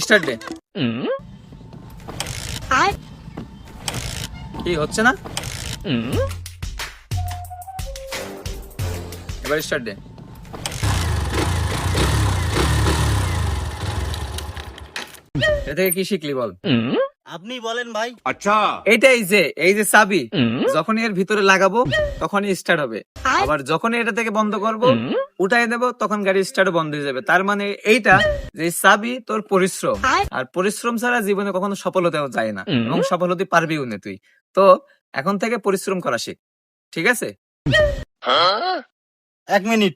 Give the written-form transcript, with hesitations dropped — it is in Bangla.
স্টার্ট দে। কি হচ্ছে না? এবার স্টার্ট দে। এ থেকে কি শিখলি বল? আপনি বলেন ভাই। এইটাই যে এই যে চাবি, যখনই এর ভিতরে লাগাবো তখনই স্টার্ট হবে, আবার যখনই এটা থেকে বন্ধ করব উঠাই দেবো তখন গাড়ি স্টার্ট বন্ধ হয়ে যাবে। তার মানে এইটা যে চাবি তোর পরিশ্রম, আর পরিশ্রম ছাড়া জীবনে কখনো সফল হতেও যায় না, এবং সফল হতে পারবিও না তুই। তো এখন থেকে পরিশ্রম করা শিখ, ঠিক আছে? 1 মিনিট।